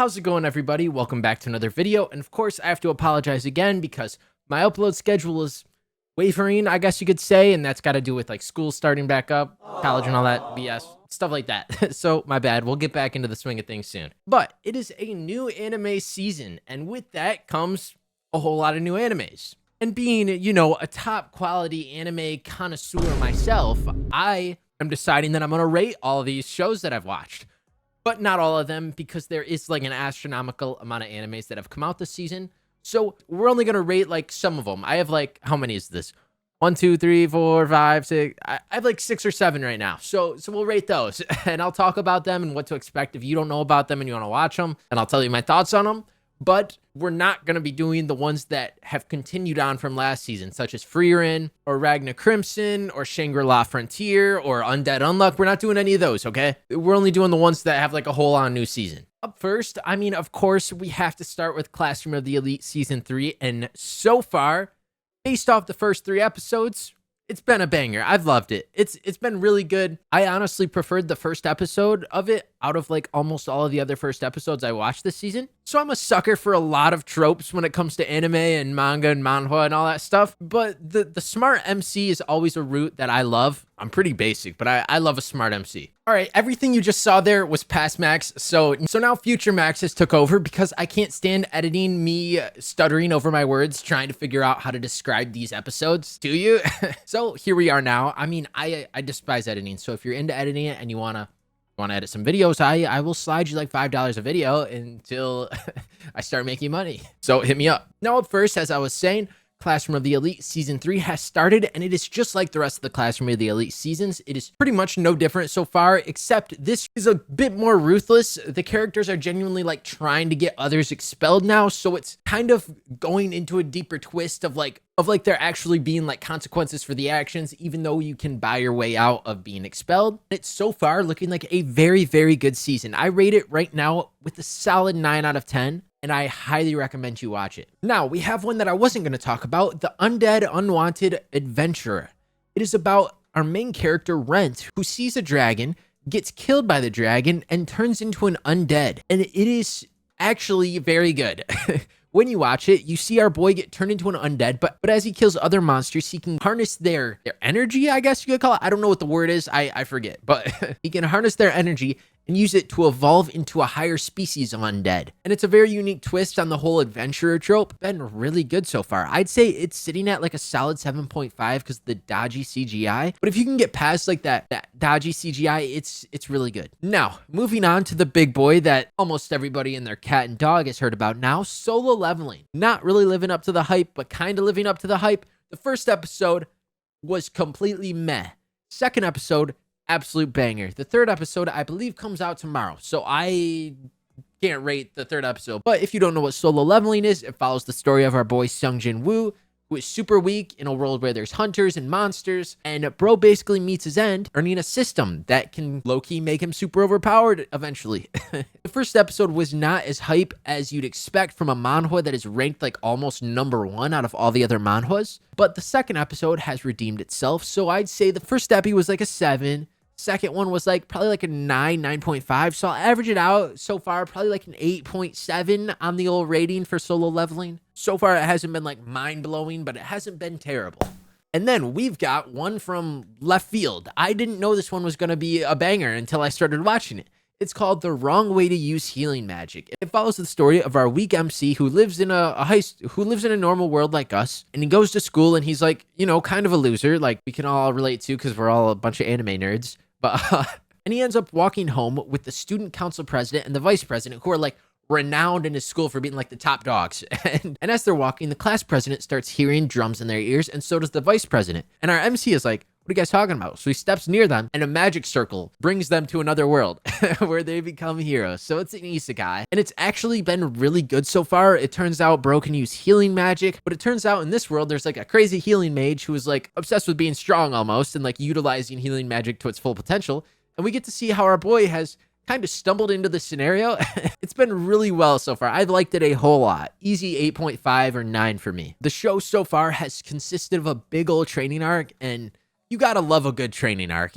How's it going, everybody? Welcome back to another video. And of course, I have to apologize again because my upload schedule is wavering, I guess you could say, and that's got to do with like school starting back up, college and all that BS, stuff like that. So my bad. We'll get back into the swing of things soon. But it is a new anime season, and with that comes a whole lot of new animes. And being, a top quality anime connoisseur myself, I am deciding that I'm going to rate all of these shows that I've watched. But not all of them, because there is like an astronomical amount of animes that have come out this season. So we're only going to rate like some of them. I have like, how many is this? 1, 2, 3, 4, 5, 6. I have like 6 or 7 right now. So we'll rate those and I'll talk about them and what to expect if you don't know about them and you want to watch them. And I'll tell you my thoughts on them. But we're not going to be doing the ones that have continued on from last season, such as Frieren or Ragna Crimson or Shangri-La Frontier or Undead Unluck. We're not doing any of those, okay? We're only doing the ones that have like a whole on new season. Up first, of course, we have to start with Classroom of the Elite Season 3. And so far, based off the first 3 episodes, it's been a banger. I've loved it. It's been really good. I honestly preferred the first episode of it out of like almost all of the other first episodes I watched this season. So I'm a sucker for a lot of tropes when it comes to anime and manga and manhwa and all that stuff. But the smart MC is always a route that I love. I'm pretty basic, but I love a smart MC. All right, everything you just saw there was past Max. So now future Max has took over because I can't stand editing me stuttering over my words, trying to figure out how to describe these episodes to you. So here we are now. I despise editing. So if you're into editing it and you want to edit some videos, I will slide you like $5 a video until I start making money. So hit me up. Now up first, as I was saying, Classroom of the Elite Season 3 has started, and it is just like the rest of the Classroom of the Elite seasons. It is pretty much no different so far, except this is a bit more ruthless. The characters are genuinely like trying to get others expelled now, so it's kind of going into a deeper twist of like there actually being like consequences for the actions, even though you can buy your way out of being expelled. It's so far looking like a very, very good season. I rate it right now with a solid 9 out of 10. And I highly recommend you watch it. Now, we have one that I wasn't going to talk about, The Undead Unwanted Adventurer. It is about our main character, Rent, who sees a dragon, gets killed by the dragon, and turns into an undead. And it is actually very good. When you watch it, you see our boy get turned into an undead, but as he kills other monsters, he can harness their energy, I guess you could call it. I don't know what the word is. I forget, but he can harness their energy and use it to evolve into a higher species of undead. And it's a very unique twist on the whole adventurer trope. Been really good so far. I'd say it's sitting at like a solid 7.5 because of the dodgy CGI. But if you can get past like that dodgy CGI, it's really good. Now, moving on to the big boy that almost everybody and their cat and dog has heard about now, Solo Leveling. Not really living up to the hype, but kind of living up to the hype. The first episode was completely meh. Second episode, absolute banger. The third episode, I believe, comes out tomorrow. So I can't rate the third episode. But if you don't know what Solo Leveling is, it follows the story of our boy Seongjin Woo, who is super weak in a world where there's hunters and monsters. And bro basically meets his end, earning a system that can low-key make him super overpowered eventually. The first episode was not as hype as you'd expect from a manhwa that is ranked like almost #1 out of all the other manhwas. But the second episode has redeemed itself. So I'd say the first epi was like a 7. Second one was like probably like a 9.5. So I'll average it out so far, probably like an 8.7 on the old rating for Solo Leveling. So far, it hasn't been like mind blowing, but it hasn't been terrible. And then we've got one from left field. I didn't know this one was going to be a banger until I started watching it. It's called The Wrong Way to Use Healing Magic. It follows the story of our weak MC who lives in who lives in a normal world like us, and he goes to school and he's like, kind of a loser, like we can all relate to because we're all a bunch of anime nerds. But and he ends up walking home with the student council president and the vice president, who are like renowned in his school for being like the top dogs. And as they're walking, the class president starts hearing drums in their ears, and so does the vice president. And our MC is like, what are you guys talking about? So he steps near them, and a magic circle brings them to another world where they become heroes. So it's an isekai, and it's actually been really good so far. It turns out bro can use healing magic, but it turns out in this world, there's like a crazy healing mage who is like obsessed with being strong almost and like utilizing healing magic to its full potential. And we get to see how our boy has kind of stumbled into the scenario. It's been really well so far. I've liked it a whole lot. Easy 8.5 or 9 for me. The show so far has consisted of a big old training arc, and You gotta love a good training arc.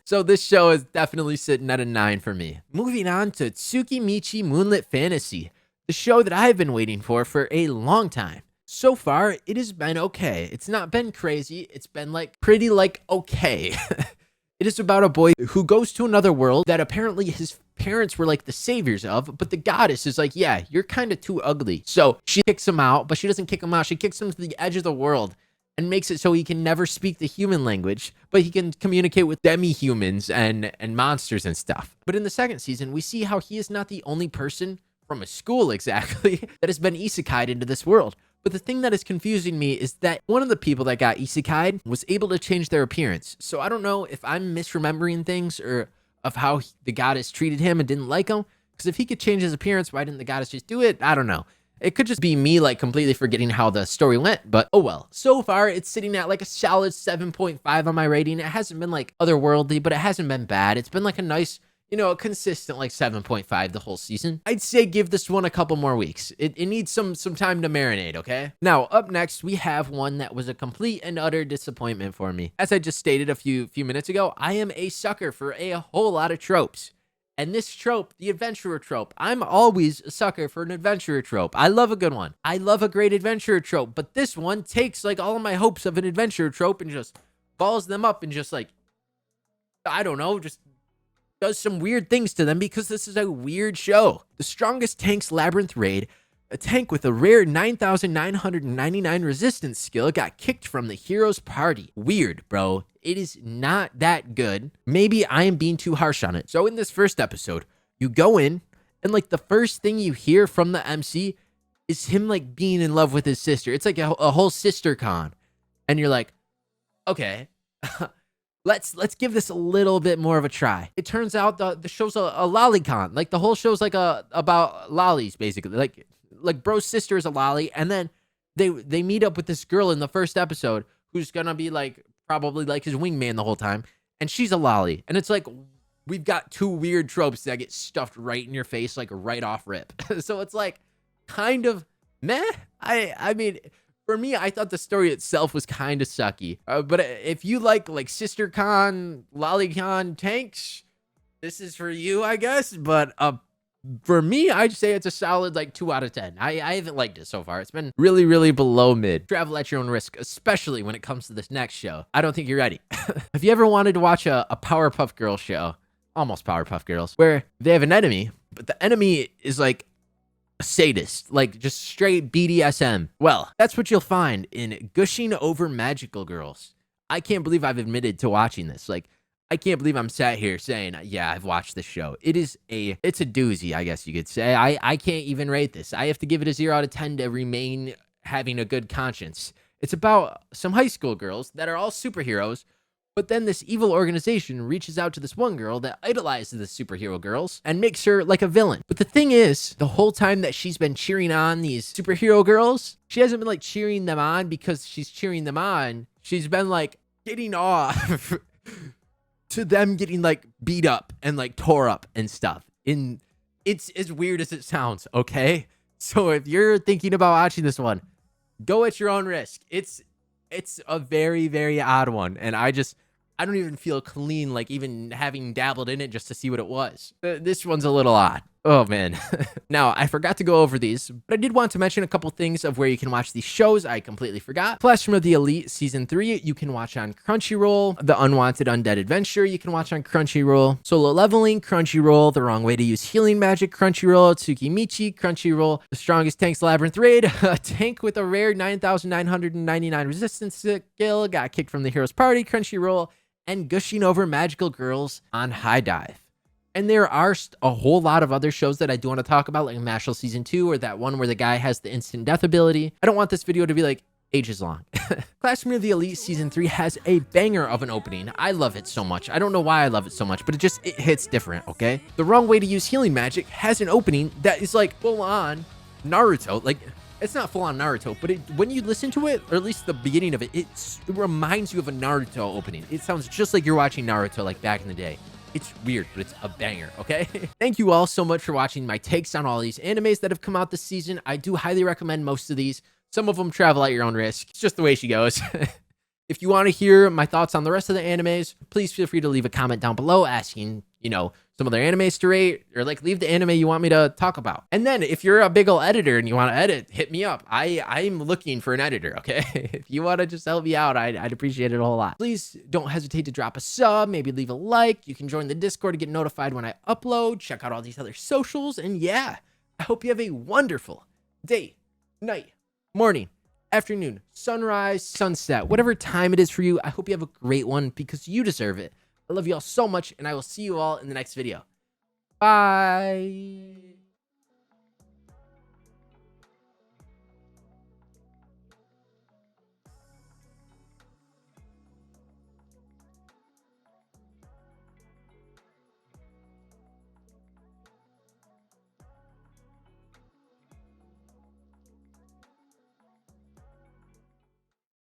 So this show is definitely sitting at a 9 for me. Moving on to Tsukimichi Moonlit Fantasy, the show that I've been waiting for a long time. So far, it has been okay. It's not been crazy. It's been like pretty like okay. It is about a boy who goes to another world that apparently his parents were like the saviors of, but the goddess is like, yeah, you're kind of too ugly. So she kicks him out, but she doesn't kick him out. She kicks him to the edge of the world and makes it so he can never speak the human language, but he can communicate with demi-humans and monsters and stuff. But in the second season, we see how he is not the only person from a school exactly that has been isekai'd into this world. But the thing that is confusing me is that one of the people that got isekai'd was able to change their appearance. So I don't know if I'm misremembering things or of how the goddess treated him and didn't like him. Because if he could change his appearance, why didn't the goddess just do it? I don't know. It could just be me like completely forgetting how the story went, but oh well. So far, it's sitting at like a solid 7.5 on my rating. It hasn't been like otherworldly, but it hasn't been bad. It's been like a nice, a consistent like 7.5 the whole season. I'd say give this one a couple more weeks. It needs some time to marinate, okay? Now, up next, we have one that was a complete and utter disappointment for me. As I just stated a few minutes ago, I am a sucker for a whole lot of tropes. And this trope, the adventurer trope, I'm always a sucker for an adventurer trope. I love a good one. I love a great adventurer trope, but this one takes like all of my hopes of an adventurer trope and just balls them up and just like, I don't know, just does some weird things to them because this is a weird show. The Strongest Tanks Labyrinth Raid, a tank with a rare 9,999 resistance skill got kicked from the hero's party. Weird, bro. It is not that good. Maybe I am being too harsh on it. So in this first episode, you go in and like the first thing you hear from the MC is him like being in love with his sister. It's like a whole sister con. And you're like, okay, let's give this a little bit more of a try. It turns out the show's a lolicon. Like the whole show's like about lollies, basically. Like bro's sister is a lolly, and then they meet up with this girl in the first episode who's gonna be like probably like his wingman the whole time, and she's a lolly. And it's like we've got two weird tropes that get stuffed right in your face, like right off rip. So it's like kind of meh. I mean, for me, I thought the story itself was kind of sucky. But if you like sister con, lolicon tanks, this is for you, I guess. But for me, I'd say it's a solid like 2 out of 10. I haven't liked it so far. It's been really, really below mid. Travel at your own risk, especially when it comes to this next show. I don't think you're ready. Have you ever wanted to watch a Powerpuff Girls show, almost Powerpuff Girls, where they have an enemy, but the enemy is like a sadist, like just straight BDSM? Well, that's what you'll find in Gushing Over Magical Girls. I can't believe I've admitted to watching this. Like, I can't believe I'm sat here saying, yeah, I've watched this show. It's a doozy, I guess you could say. I can't even rate this. I have to give it a 0 out of 10 to remain having a good conscience. It's about some high school girls that are all superheroes, but then this evil organization reaches out to this one girl that idolizes the superhero girls and makes her like a villain. But the thing is, the whole time that she's been cheering on these superhero girls, she hasn't been like cheering them on because she's cheering them on. She's been like getting off to them getting like beat up and like tore up and stuff. It's as weird as it sounds, okay? So if you're thinking about watching this one, go at your own risk. It's a very, very odd one, and I don't even feel clean like even having dabbled in it just to see what it was. This one's a little odd. Oh, man. Now, I forgot to go over these, but I did want to mention a couple things of where you can watch these shows. I completely forgot. Classroom of the Elite Season 3, you can watch on Crunchyroll. The Unwanted Undead Adventure, you can watch on Crunchyroll. Solo Leveling, Crunchyroll. The Wrong Way to Use Healing Magic, Crunchyroll. Tsukimichi, Crunchyroll. The Strongest Tanks Labyrinth Raid, a tank with a rare 9,999 resistance skill, got kicked from the hero's party, Crunchyroll. And Gushing Over Magical Girls on High Dive. And there are a whole lot of other shows that I do want to talk about, like Mashle Season 2, or that one where the guy has the instant death ability. I don't want this video to be like ages long. Classroom of the Elite Season 3 has a banger of an opening. I love it so much. I don't know why I love it so much, but it hits different, okay? The Wrong Way to Use Healing Magic has an opening that is like full on Naruto. Like, it's not full on Naruto, but when you listen to it, or at least the beginning of it, it reminds you of a Naruto opening. It sounds just like you're watching Naruto like back in the day. It's weird, but it's a banger, okay? Thank you all so much for watching my takes on all these animes that have come out this season. I do highly recommend most of these. Some of them travel at your own risk. It's just the way she goes. If you want to hear my thoughts on the rest of the animes, please feel free to leave a comment down below asking, you know, some other animes to rate, or like leave the anime you want me to talk about. And then if you're a big ol' editor and you want to edit, hit me up. I'm looking for an editor, okay? If you want to just help me out, I'd appreciate it a whole lot. Please don't hesitate to drop a sub, maybe leave a like. You can join the Discord to get notified when I upload. Check out all these other socials. And yeah, I hope you have a wonderful day, night, morning, afternoon, sunrise, sunset, whatever time it is for you. I hope you have a great one because you deserve it. I love you all so much, and I will see you all in the next video. Bye.